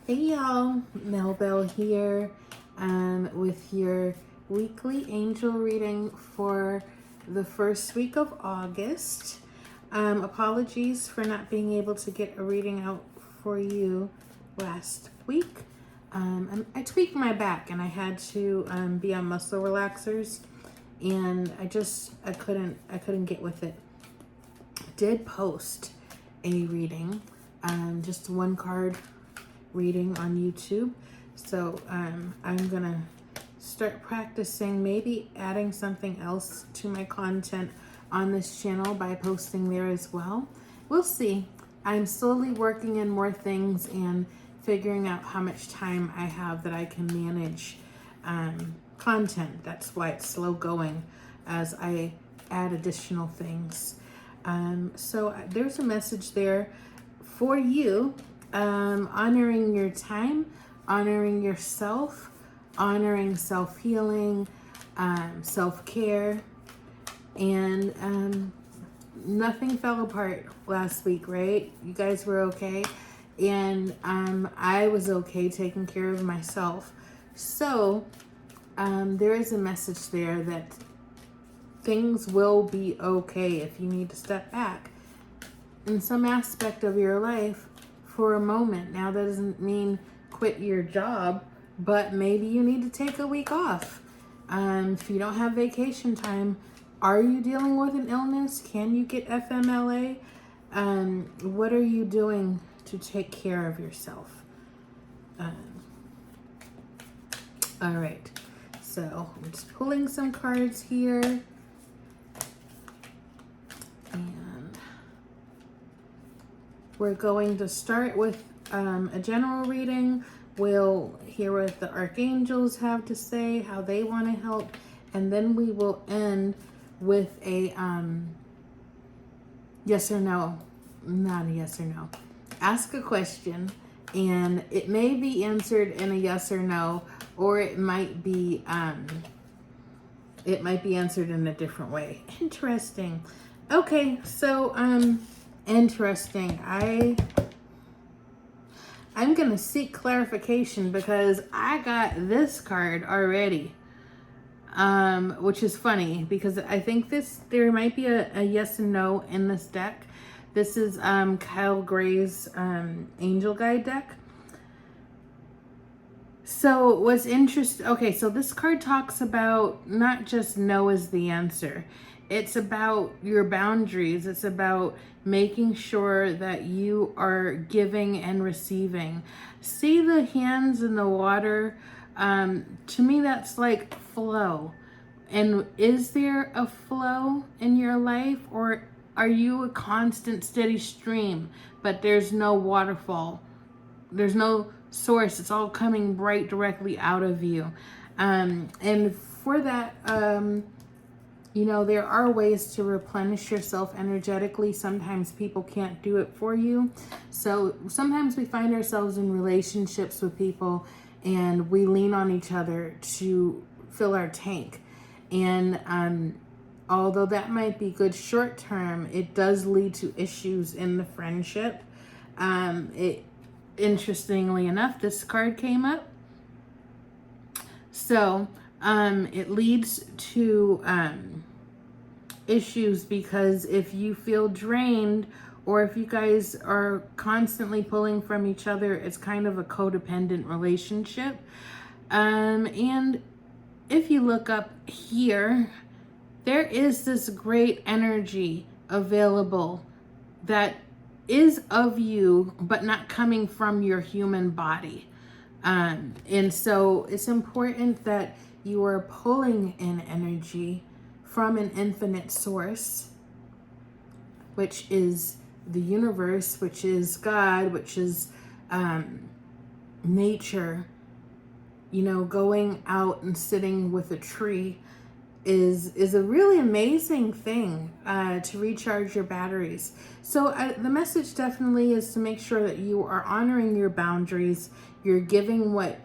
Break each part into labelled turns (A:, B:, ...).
A: Hey y'all, Mel Bell here with your weekly angel reading for the first week of August. Apologies for not being able to get a reading out for you last week. I tweaked my back and I had to be on muscle relaxers, and I couldn't get with it. Did post a reading, just one card reading on YouTube. So I'm gonna start practicing, maybe adding something else to my content on this channel by posting there as well. We'll see. I'm slowly working in more things and figuring out how much time I have that I can manage content. That's why it's slow going as I add additional things. So there's a message there for you, honoring your time, honoring yourself, honoring self-healing, self-care, and nothing fell apart last week, right? You guys were okay, and I was okay taking care of myself. So there is a message there that things will be okay if you need to step back in some aspect of your life for a moment. Now, that doesn't mean quit your job, but maybe you need to take a week off. If you don't have vacation time, are you dealing with an illness? Can you get FMLA? What are you doing to take care of yourself? All right, so I'm just pulling some cards here. And we're going to start with a general reading. We'll hear what the archangels have to say, how they want to help, and then we will end with a yes or no, not a yes or no. Ask a question, and it may be answered in a yes or no, or it might be answered in a different way. Interesting. Okay, so interesting. I'm gonna seek clarification because I got this card already, which is funny because I think there might be a yes and no in this deck. This is Kyle Gray's Angel Guide deck. So what's interesting, okay, so this card talks about not just no is the answer. It's about your boundaries. It's about making sure that you are giving and receiving. See the hands in the water? To me, that's like flow. And is there a flow in your life, or are you a constant steady stream, but there's no waterfall? There's no source. It's all coming right directly out of you. And for that, there are ways to replenish yourself energetically. Sometimes people can't do it for you. So sometimes we find ourselves in relationships with people and we lean on each other to fill our tank. And although that might be good short term, it does lead to issues in the friendship. Interestingly enough, this card came up. So it leads to issues because if you feel drained, or if you guys are constantly pulling from each other, it's kind of a codependent relationship. And if you look up here, there is this great energy available that is of you, but not coming from your human body. And so it's important that you are pulling in energy from an infinite source, which is the universe, which is God, which is nature. Going out and sitting with a tree is a really amazing thing to recharge your batteries. So the message definitely is to make sure that you are honoring your boundaries. You're giving what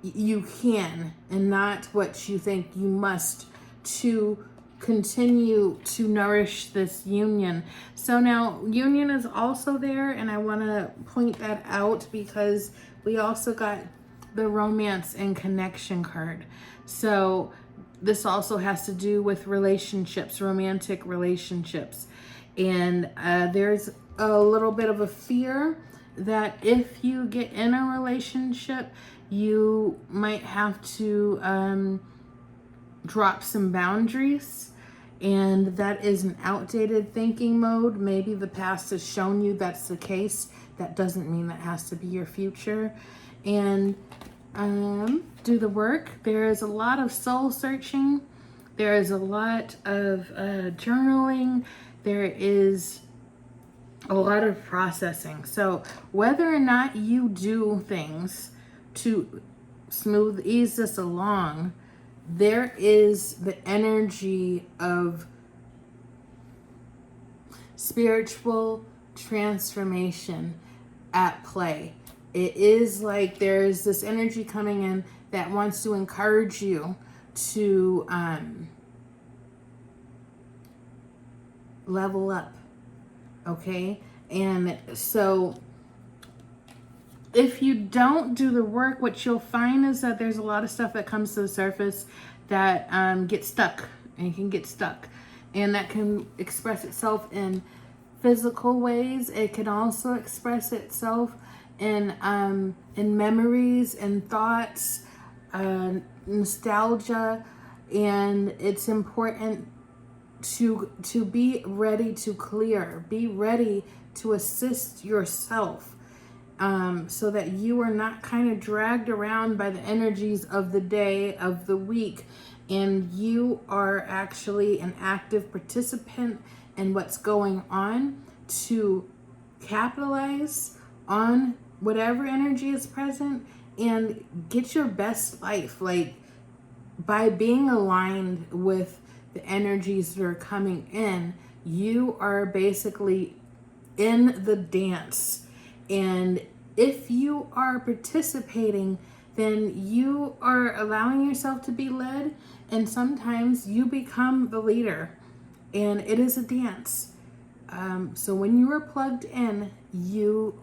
A: you can and not what you think you must to continue to nourish this union. So now union is also there, and I want to point that out because we also got the romance and connection card. So this also has to do with relationships, romantic relationships. And there's a little bit of a fear that if you get in a relationship, you might have to drop some boundaries. And that is an outdated thinking mode. Maybe the past has shown you that's the case. That doesn't mean that has to be your future. And do the work. There is a lot of soul searching. There is a lot of journaling. There is a lot of processing. So whether or not you do things to ease this along, there is the energy of spiritual transformation at play. It is like there's this energy coming in that wants to encourage you to level up, okay? And so if you don't do the work, what you'll find is that there's a lot of stuff that comes to the surface that gets stuck, and you can get stuck. And that can express itself in physical ways. It can also express itself in memories and thoughts, nostalgia. And it's important to be ready to clear, be ready to assist yourself, so that you are not kind of dragged around by the energies of the day, of the week, and you are actually an active participant in what's going on to capitalize on whatever energy is present and get your best life. Like, by being aligned with the energies that are coming in, you are basically in the dance. And if you are participating, then you are allowing yourself to be led, and sometimes you become the leader, and it is a dance. So when you are plugged in, you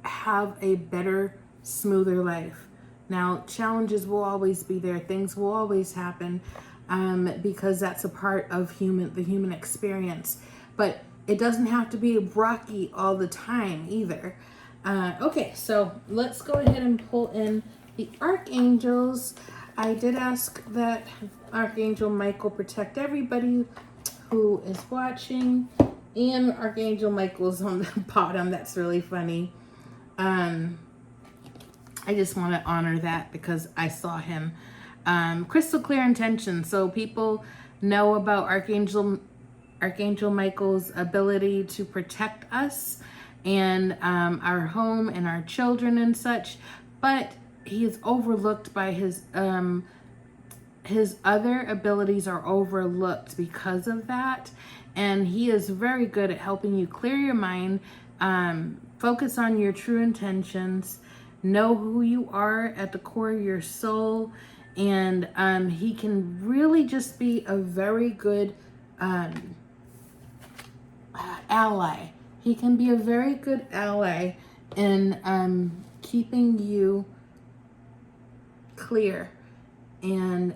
A: have a better, smoother life. Now, challenges will always be there. Things will always happen, because that's a part of the human experience. But it doesn't have to be rocky all the time either. Okay, so let's go ahead and pull in the archangels. I did ask that Archangel Michael protect everybody who is watching, and Archangel Michael's on the bottom. That's really funny. I just want to honor that because I saw him. Crystal clear intention. So people know about Archangel Michael's ability to protect us and our home and our children and such, but he is overlooked by his other abilities are overlooked because of that. And he is very good at helping you clear your mind, focus on your true intentions, know who you are at the core of your soul, and he can really just be a very good ally. He can be a very good ally in keeping you clear and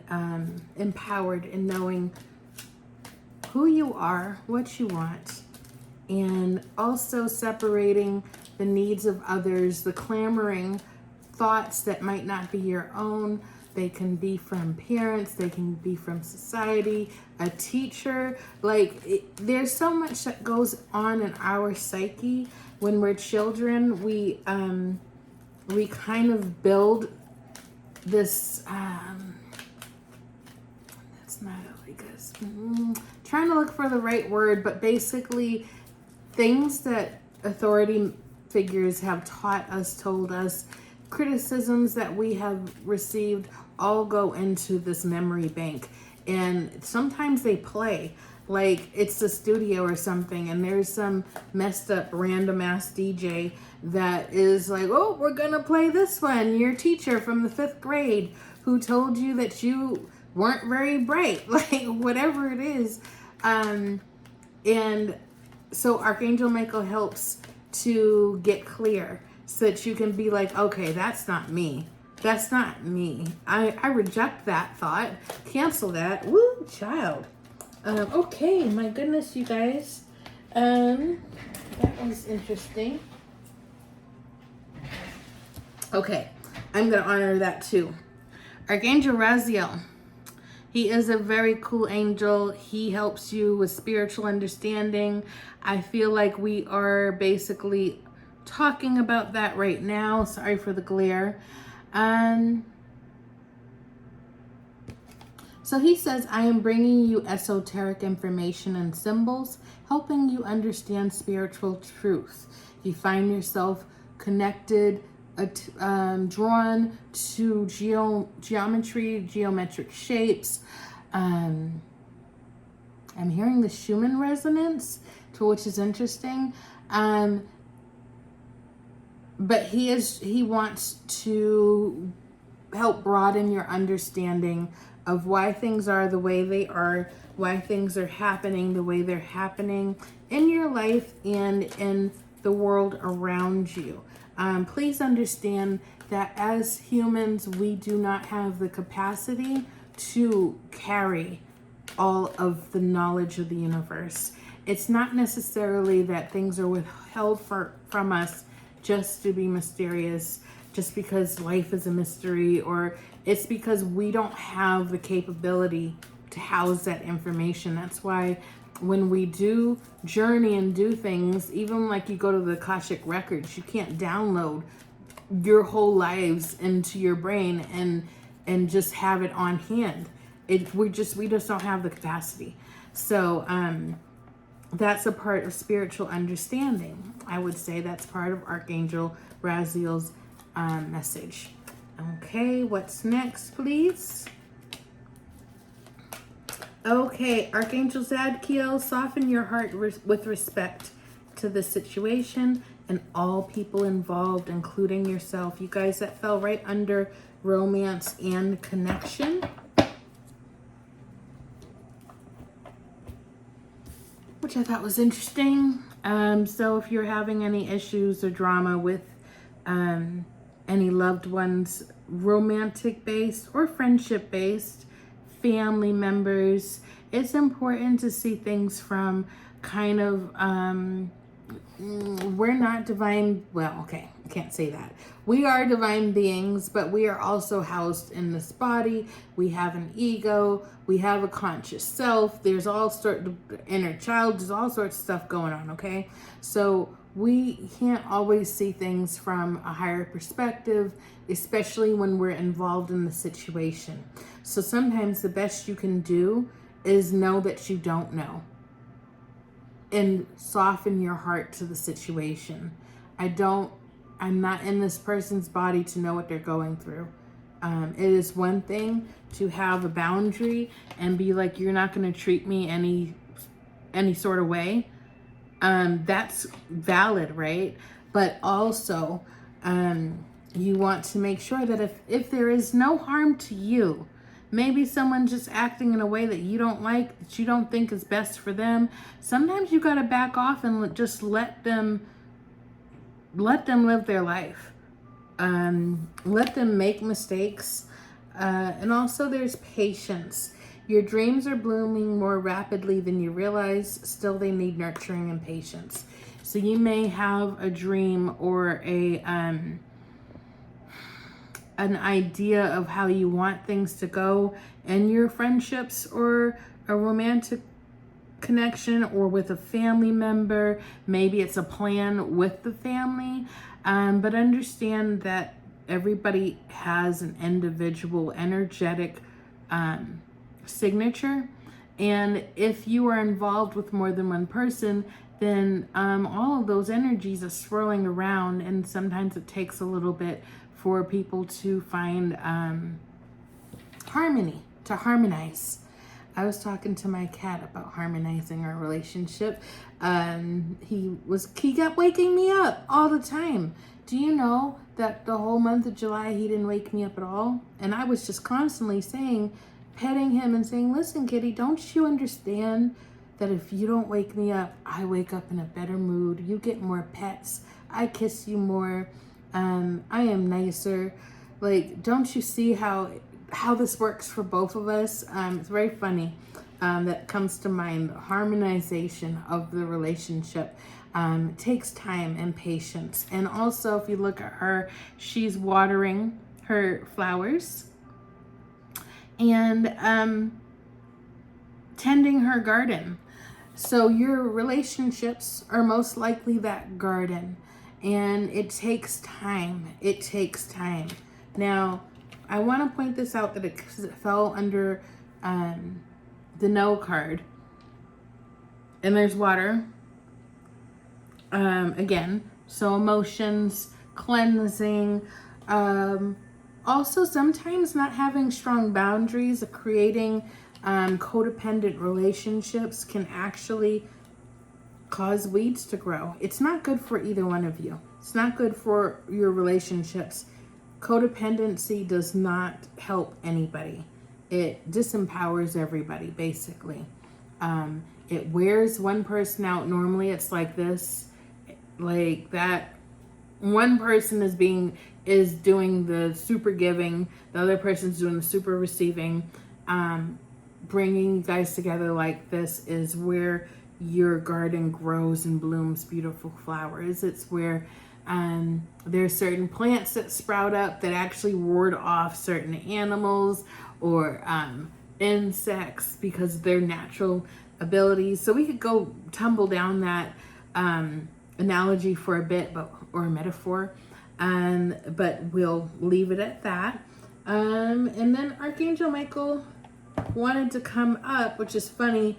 A: empowered in knowing who you are, what you want, and also separating the needs of others, the clamoring thoughts that might not be your own. They can be from parents, they can be from society, a teacher. There's so much that goes on in our psyche when we're children. We kind of build this, that's not like us. Trying to look for the right word, but basically things that authority figures have taught us, told us, criticisms that we have received all go into this memory bank. And sometimes they play like it's the studio or something, and there's some messed up random ass DJ that is like, oh, we're gonna play this one. Your teacher from the 5th grade who told you that you weren't very bright, like whatever it is. And so Archangel Michael helps to get clear so that you can be like, okay, that's not me. That's not me. I reject that thought. Cancel that. Woo, child. Okay, my goodness, you guys. That was interesting. Okay, I'm going to honor that too. Archangel Raziel. He is a very cool angel. He helps you with spiritual understanding. I feel like we are basically talking about that right now. Sorry for the glare. So he says, I am bringing you esoteric information and symbols, helping you understand spiritual truth. You find yourself connected, drawn to geometry, geometric shapes. I'm hearing the Schumann resonance, which is interesting. But he wants to help broaden your understanding of why things are the way they are, why things are happening the way they're happening in your life and in the world around you. Please understand that as humans, we do not have the capacity to carry all of the knowledge of the universe. It's not necessarily that things are withheld from us just to be mysterious, just because life is a mystery, or it's because we don't have the capability to house that information. That's why when we do journey and do things, even like you go to the Akashic Records, you can't download your whole lives into your brain and just have it on hand. We just don't have the capacity. So that's a part of spiritual understanding. I would say that's part of Archangel Raziel's message. Okay, what's next, please? Okay, Archangel Zadkiel, soften your heart with respect to the situation and all people involved, including yourself. You guys, that fell right under romance and connection. Which I thought was interesting. So if you're having any issues or drama with any loved ones, romantic based or friendship based, family members, it's important to see things from kind of we're not divine, well, okay, I can't say that. We are divine beings, but we are also housed in this body. We have an ego, we have a conscious self, there's all sorts of inner child, there's all sorts of stuff going on, okay? So we can't always see things from a higher perspective, especially when we're involved in the situation. So sometimes the best you can do is know that you don't know and soften your heart to the situation. I'm not in this person's body to know what they're going through. It is one thing to have a boundary and be like, you're not going to treat me any sort of way. That's valid, right? But also, you want to make sure that if there is no harm to you, maybe someone just acting in a way that you don't like, that you don't think is best for them, sometimes you got to back off and just let them live their life. Let them make mistakes. And also there's patience. Your dreams are blooming more rapidly than you realize. Still, they need nurturing and patience. So you may have a dream or an idea of how you want things to go in your friendships or a romantic connection or with a family member. Maybe it's a plan with the family. But understand that everybody has an individual energetic signature. And if you are involved with more than one person, then all of those energies are swirling around, and sometimes it takes a little bit for people to find harmony, to harmonize. I was talking to my cat about harmonizing our relationship. He kept waking me up all the time. Do you know that the whole month of July he didn't wake me up at all? And I was just constantly saying, petting him and saying, listen, kitty, don't you understand that if you don't wake me up, I wake up in a better mood. You get more pets. I kiss you more. I am nicer. Like, don't you see how this works for both of us? It's very funny. That comes to mind. Harmonization of the relationship takes time and patience. And also, if you look at her, she's watering her flowers and tending her garden. So your relationships are most likely that garden, and it takes time. It takes time. Now, I want to point this out that it fell under the no card, and there's water again. So emotions, cleansing, also sometimes not having strong boundaries, creating codependent relationships can actually cause weeds to grow. It's not good for either one of you. It's not good for your relationships. Codependency does not help anybody. It disempowers everybody, basically. It wears one person out. Normally it's like this, like that. One person is doing the super giving, the other person's doing the super receiving. Bringing you guys together like this is where your garden grows and blooms beautiful flowers. It's where there's certain plants that sprout up that actually ward off certain animals or insects because of their natural abilities. So we could go tumble down that analogy for a bit, or a metaphor, but we'll leave it at that. And then Archangel Michael wanted to come up, which is funny.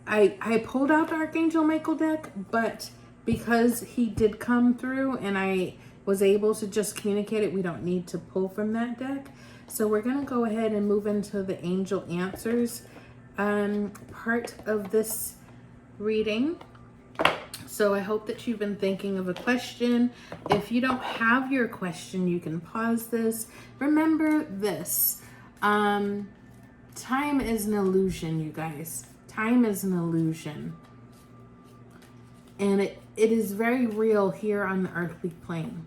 A: I pulled out the Archangel Michael deck, but because he did come through and I was able to just communicate it, we don't need to pull from that deck. So we're going to go ahead and move into the angel answers part of this reading. So I hope that you've been thinking of a question. If you don't have your question, you can pause this. Remember this. Time is an illusion, you guys. Time is an illusion. And it is very real here on the earthly plane.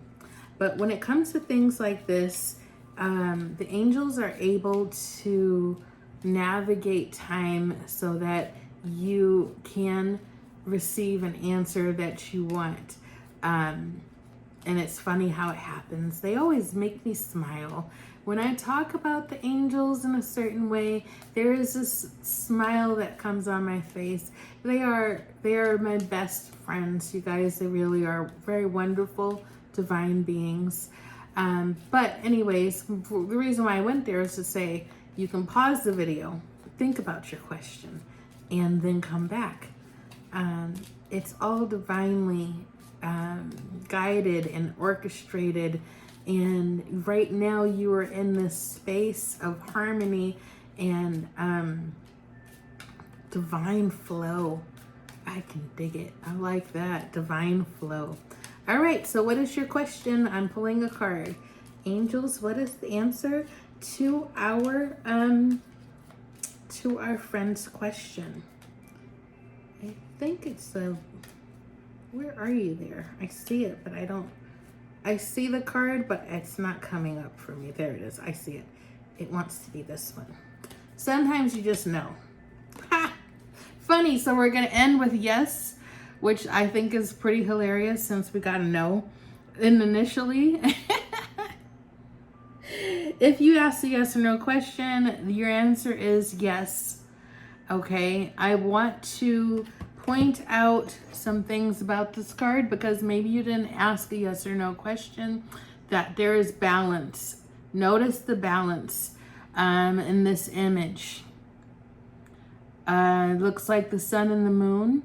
A: But when it comes to things like this, the angels are able to navigate time so that you can receive an answer that you want. And it's funny how it happens. They always make me smile. When I talk about the angels in a certain way, there is this smile that comes on my face. They are my best friends, you guys. They really are very wonderful, divine beings. But anyways, the reason why I went there is to say, you can pause the video, think about your question, and then come back. It's all divinely guided and orchestrated. And right now you are in this space of harmony and divine flow. I can dig it. I like that. Divine flow. All right. So what is your question? I'm pulling a card. Angels, what is the answer to our friend's question? I think it's where are you there? I see it, but I see the card, but it's not coming up for me. There it is. I see it. It wants to be this one. Sometimes you just know. Ha! Funny. So we're going to end with yes, which I think is pretty hilarious since we got a no initially. If you ask a yes or no question, your answer is yes. Okay. I want to point out some things about this card because maybe you didn't ask a yes or no question, that there is balance. Notice the balance in this image. Looks like the sun and the moon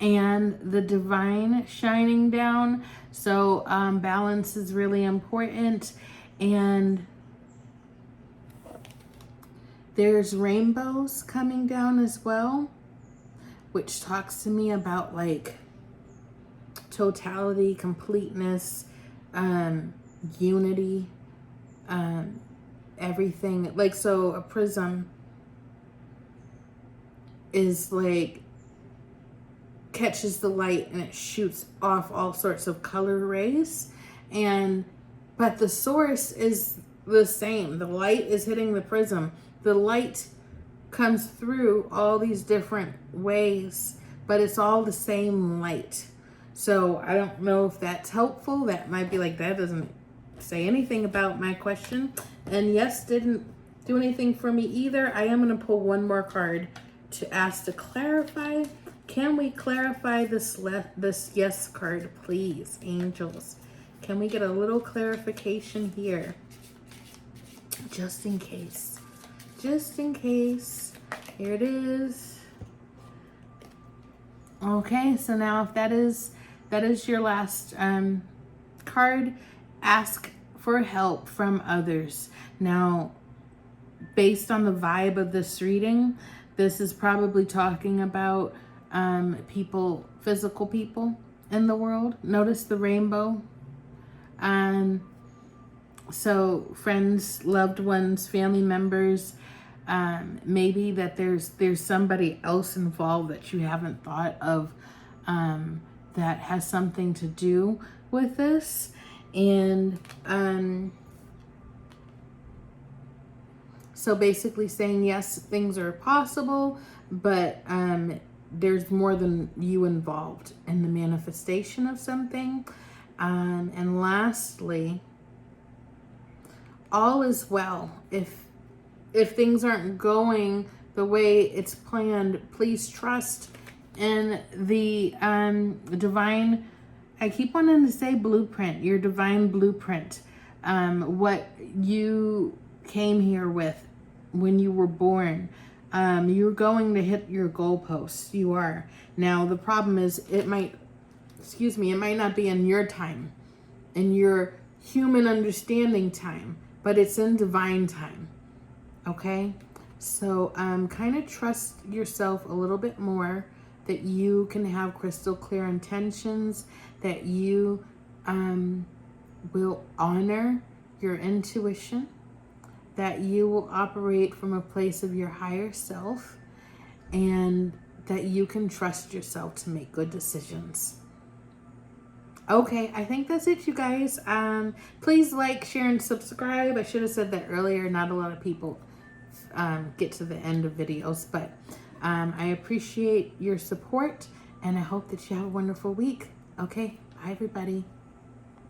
A: and the divine shining down. So balance is really important. And there's rainbows coming down as well, which talks to me about like totality, completeness, unity, everything. Like, so a prism is like, catches the light and it shoots off all sorts of color rays. But the source is the same. The light is hitting the prism. The light comes through all these different ways, but it's all the same light. So I don't know if that's helpful. That might be like, that doesn't say anything about my question. And yes, didn't do anything for me either. I am going to pull one more card to ask to clarify. Can we clarify this yes card, please, angels? Can we get a little clarification here? Just in case. Just in case. Here it is. Okay, so now if that is your last card, ask for help from others. Now, based on the vibe of this reading, this is probably talking about people, physical people in the world. Notice the rainbow. So friends, loved ones, family members, maybe that there's somebody else involved that you haven't thought of, that has something to do with this. And so basically saying, yes, things are possible, but there's more than you involved in the manifestation of something. And lastly, all is well. If things aren't going the way it's planned, please trust in the divine, I keep wanting to say blueprint, your divine blueprint, what you came here with when you were born. You're going to hit your goalposts. You are. Now, the problem is it might not be in your time, in your human understanding time, but it's in divine time. Okay? So kind of trust yourself a little bit more, that you can have crystal clear intentions, that you will honor your intuition, that you will operate from a place of your higher self, and that you can trust yourself to make good decisions. Okay, I think that's it, you guys. Please like, share, and subscribe. I should have said that earlier. Not a lot of people get to the end of videos, but I appreciate your support, and I hope that you have a wonderful week. Okay, bye everybody.